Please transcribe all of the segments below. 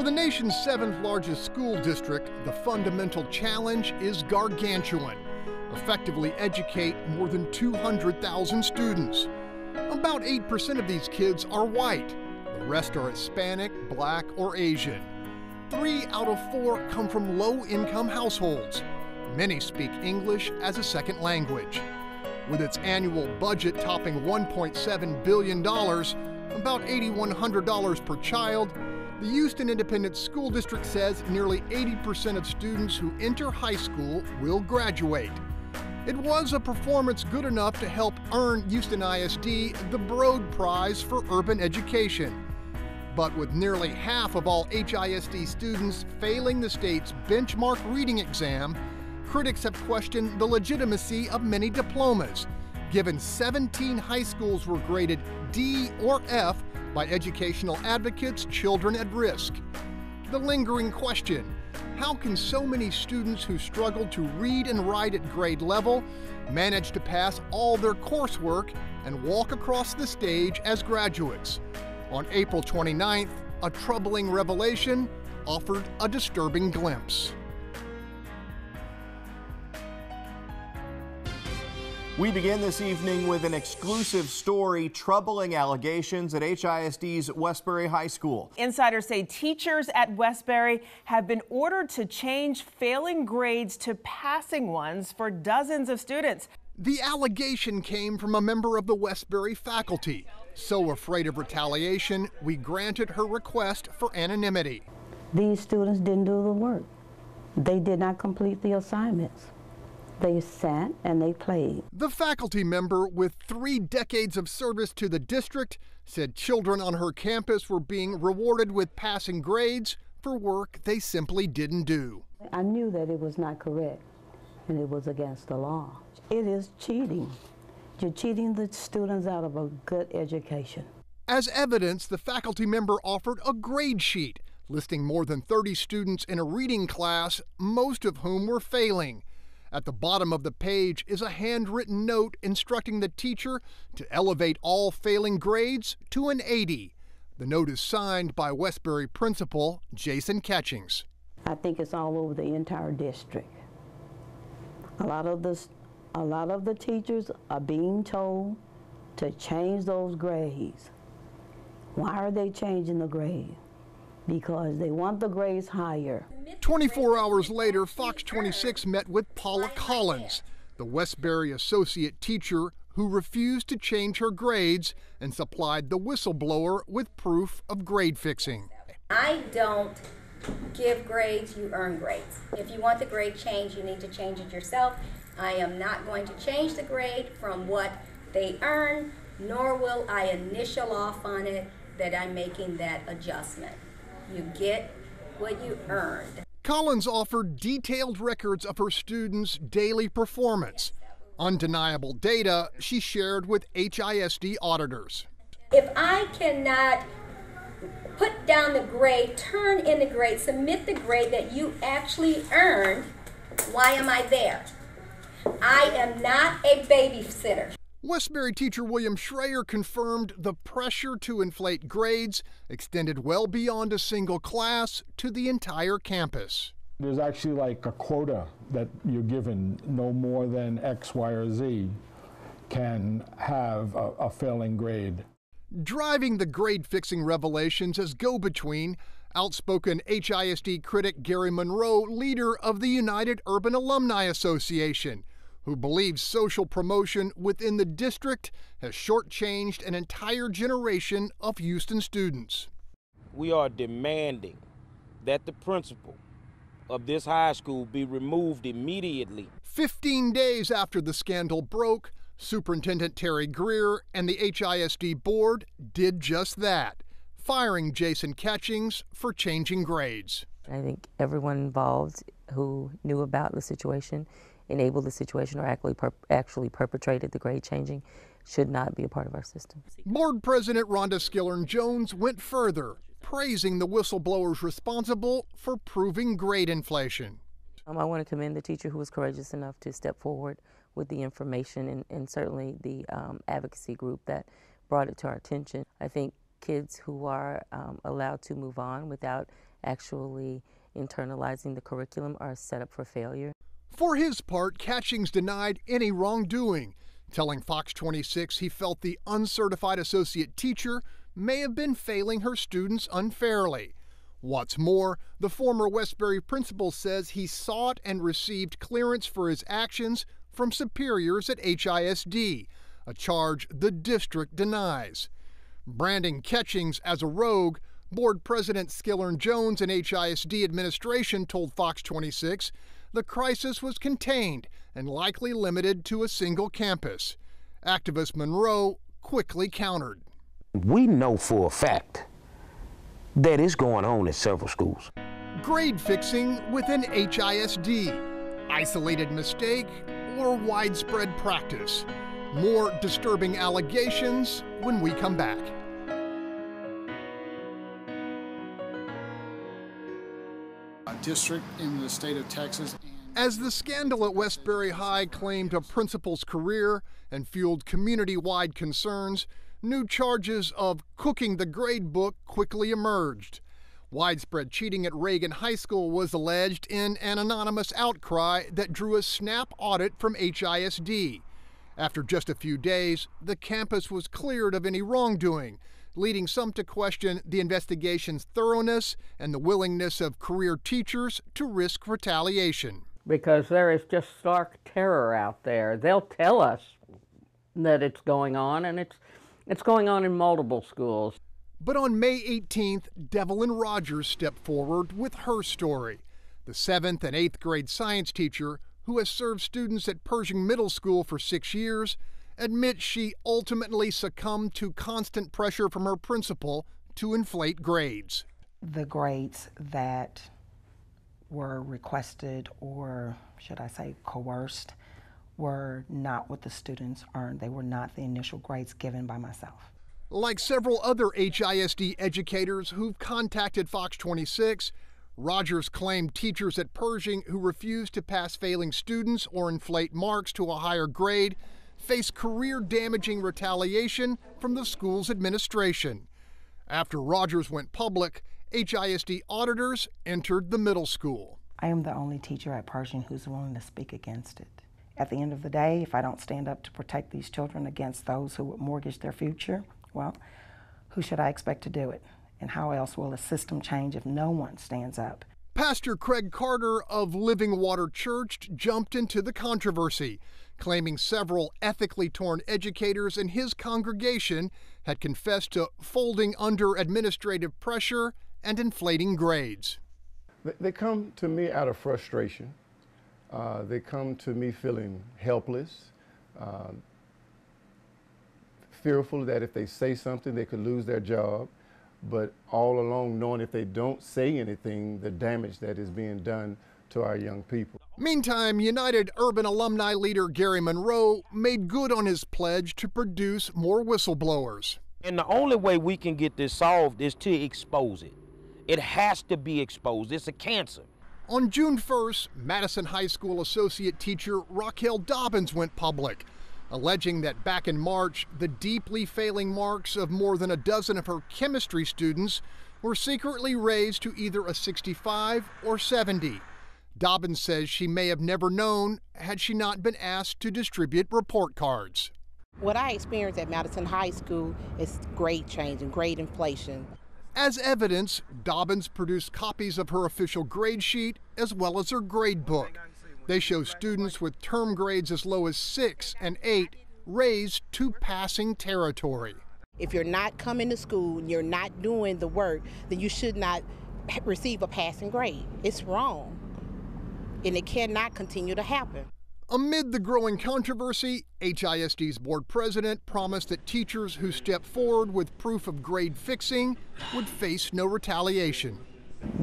For the nation's 7th largest school district, the fundamental challenge is gargantuan. Effectively educate more than 200,000 students. About 8% of these kids are white. The rest are Hispanic, Black, or Asian. 3 out of 4 come from low-income households. Many speak English as a second language. With its annual budget topping $1.7 billion, about $8,100 per child, the Houston Independent School District says nearly 80% of students who enter high school will graduate. It was a performance good enough to help earn Houston ISD the Broad Prize for Urban Education. But with nearly half of all HISD students failing the state's benchmark reading exam, critics have questioned the legitimacy of many diplomas, given 17 high schools were graded D or F by educational advocates Children at Risk. The lingering question: how can so many students who struggle to read and write at grade level manage to pass all their coursework and walk across the stage as graduates? On April 29th, a troubling revelation offered a disturbing glimpse. We begin this evening with an exclusive story, troubling allegations at HISD's Westbury High School. Insiders say teachers at Westbury have been ordered to change failing grades to passing ones for dozens of students. The allegation came from a member of the Westbury faculty. So afraid of retaliation, we granted her request for anonymity. These students didn't do the work. They did not complete the assignments. They sat and they played. The faculty member, with 3 decades of service to the district, said children on her campus were being rewarded with passing grades for work they simply didn't do. I knew that it was not correct and it was against the law. It is cheating. You're cheating the students out of a good education. As evidence, the faculty member offered a grade sheet listing more than 30 students in a reading class, most of whom were failing. At the bottom of the page is a handwritten note instructing the teacher to elevate all failing grades to an 80. The note is signed by Westbury principal Jason Catchings. I think it's all over the entire district. A lot of the teachers are being told to change those grades. Why are they changing the grade? Because they want the grades higher. 24 hours later, Fox 26 met with Paula Collins, the Westbury associate teacher who refused to change her grades and supplied the whistleblower with proof of grade fixing. I don't give grades, you earn grades. If you want the grade changed, you need to change it yourself. I am not going to change the grade from what they earn, nor will I initial off on it that I'm making that adjustment. You get what you earned. Collins offered detailed records of her students' daily performance. Undeniable data she shared with HISD auditors. If I cannot put down the grade, turn in the grade, submit the grade that you actually earned, why am I there? I am not a babysitter. Westbury teacher William Schreier confirmed the pressure to inflate grades extended well beyond a single class to the entire campus. There's actually like a quota that you're given, no more than X, Y, or Z can have a failing grade. Driving the grade-fixing revelations as go-between, outspoken HISD critic Gary Monroe, leader of the United Urban Alumni Association, who believes social promotion within the district has shortchanged an entire generation of Houston students. We are demanding that the principal of this high school be removed immediately. 15 days after the scandal broke, Superintendent Terry Greer and the HISD board did just that, firing Jason Catchings for changing grades. I think everyone involved who knew about the situation, enabled the situation, or actually perpetrated the grade changing should not be a part of our system. Board President Rhonda Skillern-Jones went further, praising the whistleblowers responsible for proving grade inflation. I want to commend the teacher who was courageous enough to step forward with the information and certainly the advocacy group that brought it to our attention. I think kids who are allowed to move on without actually internalizing the curriculum are set up for failure. For his part, Catchings denied any wrongdoing, telling Fox 26 he felt the uncertified associate teacher may have been failing her students unfairly. What's more, the former Westbury principal says he sought and received clearance for his actions from superiors at HISD, a charge the district denies. Branding Catchings as a rogue, Board President Skillern Jones and HISD administration told Fox 26 the crisis was contained and likely limited to a single campus. Activist Monroe quickly countered. We know for a fact that it's going on at several schools. Grade fixing within HISD, isolated mistake or widespread practice. More disturbing allegations when we come back. A district in the state of Texas. As the scandal at Westbury High claimed a principal's career and fueled community-wide concerns, new charges of cooking the grade book quickly emerged. Widespread cheating at Reagan High School was alleged in an anonymous outcry that drew a snap audit from HISD. After just a few days, the campus was cleared of any wrongdoing, leading some to question the investigation's thoroughness and the willingness of career teachers to risk retaliation. Because there is just stark terror out there. They'll tell us that it's going on, and it's going on in multiple schools. But on May 18th, Devlin Rogers stepped forward with her story. The 7th and 8th grade science teacher, who has served students at Pershing Middle School for 6 years, admits she ultimately succumbed to constant pressure from her principal to inflate grades. The grades that were requested, or should I say coerced, were not what the students earned. They were not the initial grades given by myself. Like several other HISD educators who've contacted Fox 26, Rogers claimed teachers at Pershing who refused to pass failing students or inflate marks to a higher grade face career-damaging retaliation from the school's administration. After Rogers went public, HISD auditors entered the middle school. I am the only teacher at Pershing who's willing to speak against it. At the end of the day, if I don't stand up to protect these children against those who would mortgage their future, well, who should I expect to do it? And how else will a system change if no one stands up? Pastor Craig Carter of Living Water Church jumped into the controversy, claiming several ethically torn educators in his congregation had confessed to folding under administrative pressure and inflating grades. They come to me out of frustration. They come to me feeling helpless, fearful that if they say something, they could lose their job, but all along knowing if they don't say anything, the damage that is being done to our young people. Meantime, United Urban alumni leader Gary Monroe made good on his pledge to produce more whistleblowers. And the only way we can get this solved is to expose it. It has to be exposed. It's a cancer. On June 1st, Madison High School associate teacher Raquel Dobbins went public, alleging that back in March, the deeply failing marks of more than a dozen of her chemistry students were secretly raised to either a 65 or 70. Dobbins says she may have never known had she not been asked to distribute report cards. What I experienced at Madison High School is grade change and grade inflation. As evidence, Dobbins produced copies of her official grade sheet as well as her grade book. They show students with term grades as low as 6 and 8 raised to passing territory. If you're not coming to school and you're not doing the work, then you should not receive a passing grade. It's wrong, and it cannot continue to happen. Amid the growing controversy, HISD's board president promised that teachers who step forward with proof of grade fixing would face no retaliation.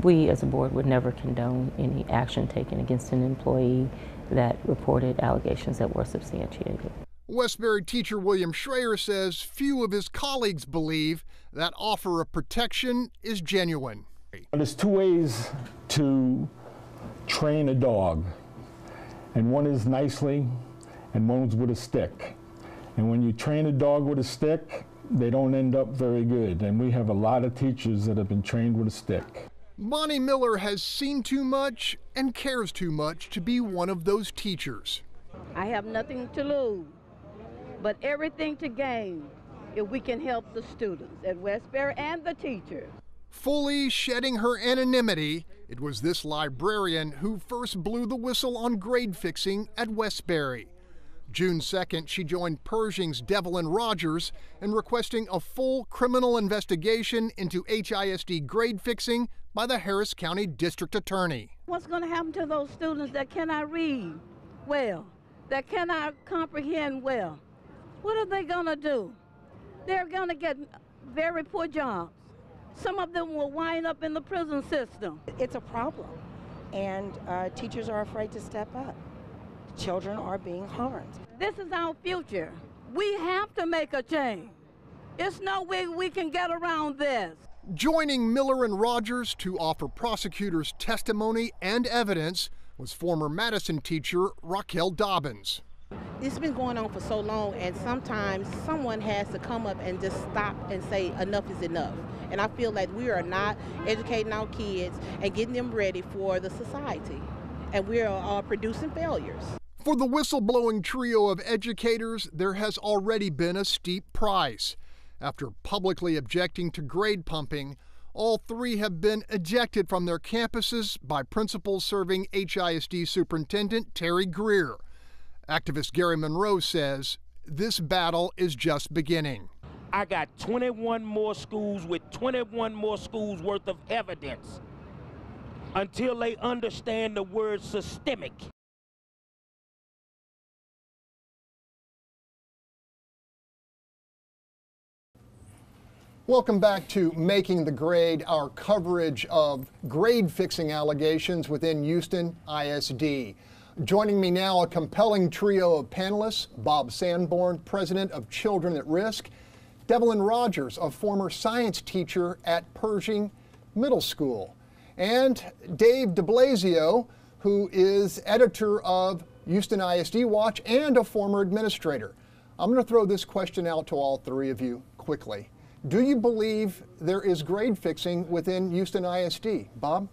We as a board would never condone any action taken against an employee that reported allegations that were substantiated. Westbury teacher William Schreier says few of his colleagues believe that offer of protection is genuine. There's two ways to train a dog, and one is nicely and one's with a stick. And when you train a dog with a stick, they don't end up very good. And we have a lot of teachers that have been trained with a stick. Bonnie Miller has seen too much and cares too much to be one of those teachers. I have nothing to lose, but everything to gain if we can help the students at Westbury and the teachers. Fully shedding her anonymity, it was this librarian who first blew the whistle on grade fixing at Westbury. June 2nd, she joined Pershing's Devlin Rogers in requesting a full criminal investigation into HISD grade fixing by the Harris County District Attorney. What's going to happen to those students that cannot read well, that cannot comprehend well? What are they going to do? They're going to get very poor jobs. Some of them will wind up in the prison system. It's a problem, and teachers are afraid to step up. Children are being harmed. This is our future. We have to make a change. There's no way we can get around this. Joining Miller and Rogers to offer prosecutors testimony and evidence was former Madison teacher Raquel Dobbins. It's been going on for so long, and sometimes someone has to come up and just stop and say enough is enough. And I feel like we are not educating our kids and getting them ready for the society, and we are producing failures. For the whistleblowing trio of educators, there has already been a steep price. After publicly objecting to grade pumping, all three have been ejected from their campuses by principals serving HISD Superintendent Terry Greer. Activist Gary Monroe says this battle is just beginning. I got 21 more schools with 21 more schools worth of evidence until they understand the word systemic. Welcome back to Making the Grade, our coverage of grade fixing allegations within Houston ISD. Joining me now, a compelling trio of panelists: Bob Sanborn, president of Children at Risk; Devlin Rogers, a former science teacher at Pershing Middle School; and Dave DeBlasio, who is editor of Houston ISD Watch and a former administrator. I'm going to throw this question out to all three of you quickly. Do you believe there is grade fixing within Houston ISD? Bob?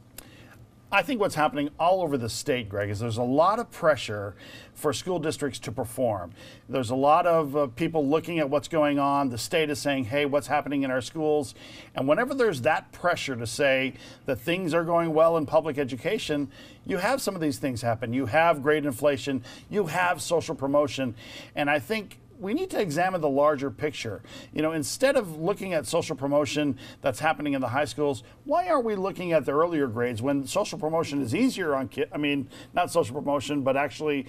I think what's happening all over the state, Greg, is there's a lot of pressure for school districts to perform. There's a lot of people looking at what's going on. The state is saying, hey, what's happening in our schools? And whenever there's that pressure to say that things are going well in public education, you have some of these things happen. You have grade inflation, you have social promotion, and I think we need to examine the larger picture. You know, instead of looking at social promotion that's happening in the high schools, why aren't we looking at the earlier grades when social promotion is easier on kids? I mean, not social promotion, but actually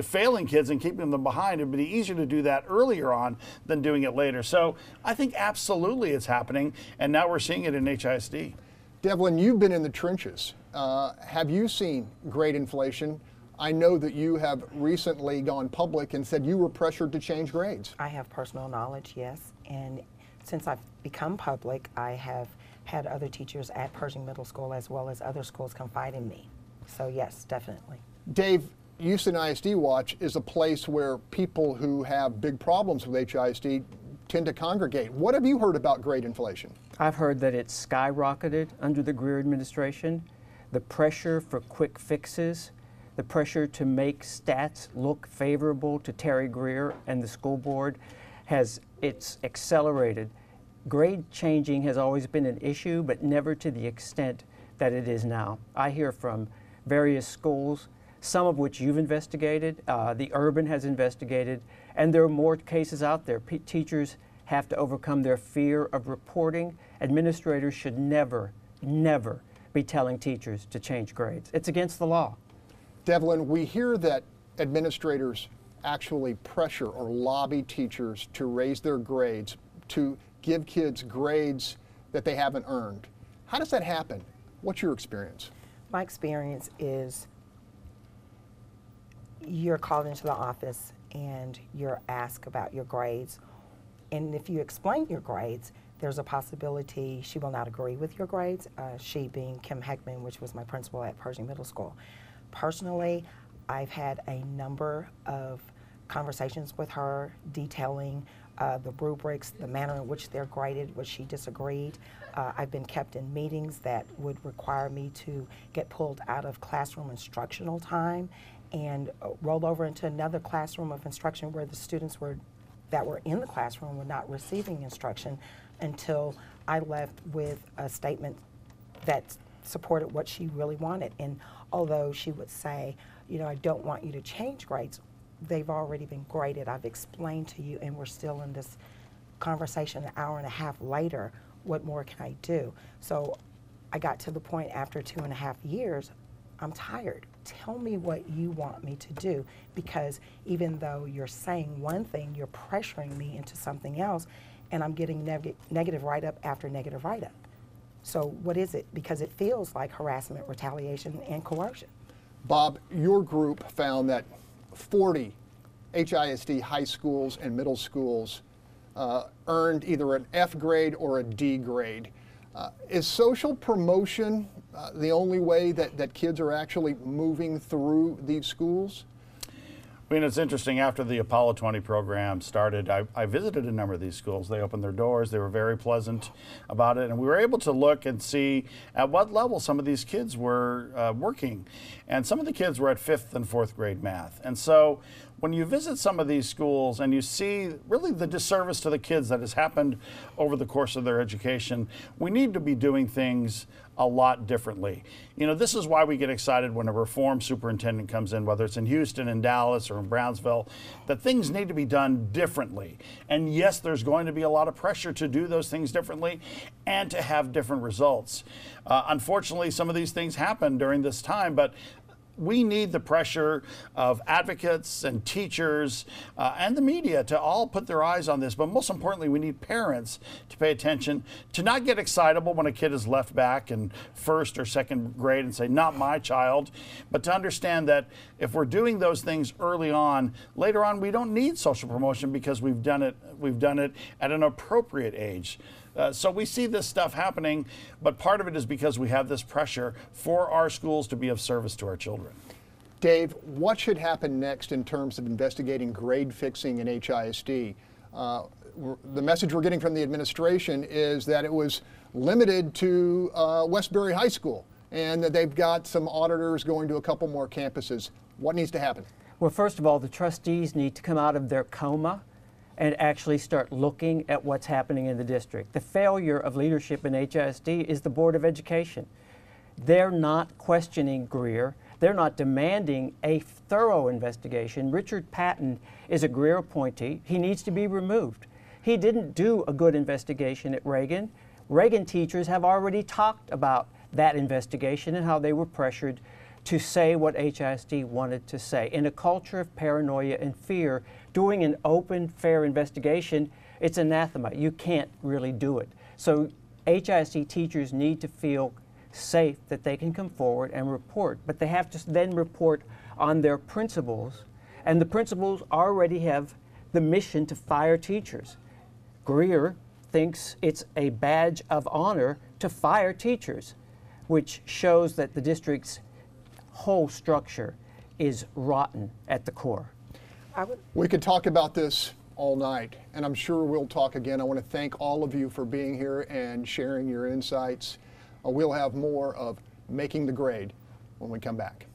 failing kids and keeping them behind. It'd be easier to do that earlier on than doing it later. So I think absolutely it's happening, and now we're seeing it in HISD. Devlin, you've been in the trenches. Have you seen grade inflation? I know that you have recently gone public and said you were pressured to change grades. I have personal knowledge, yes, and since I've become public, I have had other teachers at Pershing Middle School as well as other schools confide in me. So yes, definitely. Dave, Houston ISD Watch is a place where people who have big problems with HISD tend to congregate. What have you heard about grade inflation? I've heard that it's skyrocketed under the Greer administration. The pressure for quick fixes, the pressure to make stats look favorable to Terry Greer and the school board it's accelerated. Grade changing has always been an issue, but never to the extent that it is now. I hear from various schools, some of which you've investigated, the Urban has investigated, and there are more cases out there. Teachers have to overcome their fear of reporting. Administrators should never, never be telling teachers to change grades. It's against the law. Devlin, we hear that administrators actually pressure or lobby teachers to raise their grades, to give kids grades that they haven't earned. How does that happen? What's your experience? My experience is you're called into the office and you're asked about your grades. And if you explain your grades, there's a possibility she will not agree with your grades, she being Kim Heckman, which was my principal at Pershing Middle School. Personally, I've had a number of conversations with her detailing the rubrics, the manner in which they're graded, which she disagreed. I've been kept in meetings that would require me to get pulled out of classroom instructional time and roll over into another classroom of instruction where the students that were in the classroom were not receiving instruction until I left with a statement that supported what she really wanted. And although she would say, you know, I don't want you to change grades, they've already been graded. I've explained to you, and we're still in this conversation an hour and a half later. What more can I do? So I got to the point after 2.5 years, I'm tired. Tell me what you want me to do, because even though you're saying one thing, you're pressuring me into something else, and I'm getting negative write-up after negative write-up. So what is it? Because it feels like harassment, retaliation, and coercion. Bob, your group found that 40 HISD high schools and middle schools earned either an F grade or a D grade. Is social promotion the only way that kids are actually moving through these schools? I mean, it's interesting. After the Apollo 20 program started, I visited a number of these schools. They opened their doors. They were very pleasant about it. And we were able to look and see at what level some of these kids were working. And some of the kids were at 5th and 4th grade math. And so when you visit some of these schools and you see really the disservice to the kids that has happened over the course of their education, we need to be doing things a lot differently. You know, this is why we get excited when a reform superintendent comes in, whether it's in Houston, in Dallas, or in Brownsville, that things need to be done differently. And yes, there's going to be a lot of pressure to do those things differently and to have different results. Unfortunately, some of these things happen during this time, but we need the pressure of advocates and teachers and the media to all put their eyes on this. But most importantly, we need parents to pay attention, to not get excitable when a kid is left back in 1st or 2nd grade and say, not my child, but to understand that if we're doing those things early on, later on we don't need social promotion because we've done it at an appropriate age. So we see this stuff happening, but part of it is because we have this pressure for our schools to be of service to our children. Dave, what should happen next in terms of investigating grade fixing in HISD? The message we're getting from the administration is that it was limited to Westbury High School, and that they've got some auditors going to a couple more campuses. What needs to happen? Well, first of all, the trustees need to come out of their coma and actually start looking at what's happening in the district. The failure of leadership in HISD is the Board of Education. They're not questioning Greer. They're not demanding a thorough investigation. Richard Patton is a Greer appointee. He needs to be removed. He didn't do a good investigation at Reagan. Reagan teachers have already talked about that investigation and how they were pressured to say what HISD wanted to say. In a culture of paranoia and fear, doing an open, fair investigation, it's anathema. You can't really do it. So HISD teachers need to feel safe that they can come forward and report, but they have to then report on their principals, and the principals already have the mission to fire teachers. Greer thinks it's a badge of honor to fire teachers, which shows that the district's whole structure is rotten at the core. We could talk about this all night, and I'm sure we'll talk again. I want to thank all of you for being here and sharing your insights. We'll have more of Making the Grade when we come back.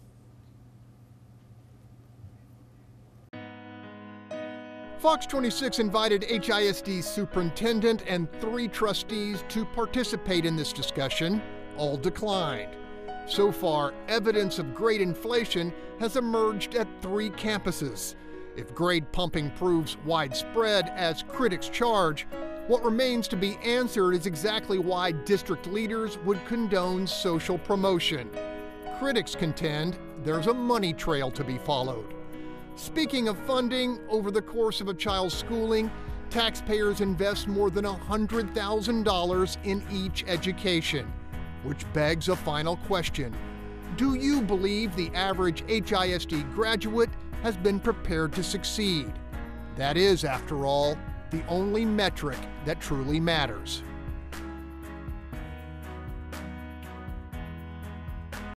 Fox 26 invited HISD superintendent and 3 trustees to participate in this discussion. All declined. So far, evidence of grade inflation has emerged at 3 campuses. If grade pumping proves widespread, as critics charge, what remains to be answered is exactly why district leaders would condone social promotion. Critics contend there's a money trail to be followed. Speaking of funding, over the course of a child's schooling, taxpayers invest more than $100,000 in each education, which begs a final question. Do you believe the average HISD graduate has been prepared to succeed? That is, after all, the only metric that truly matters.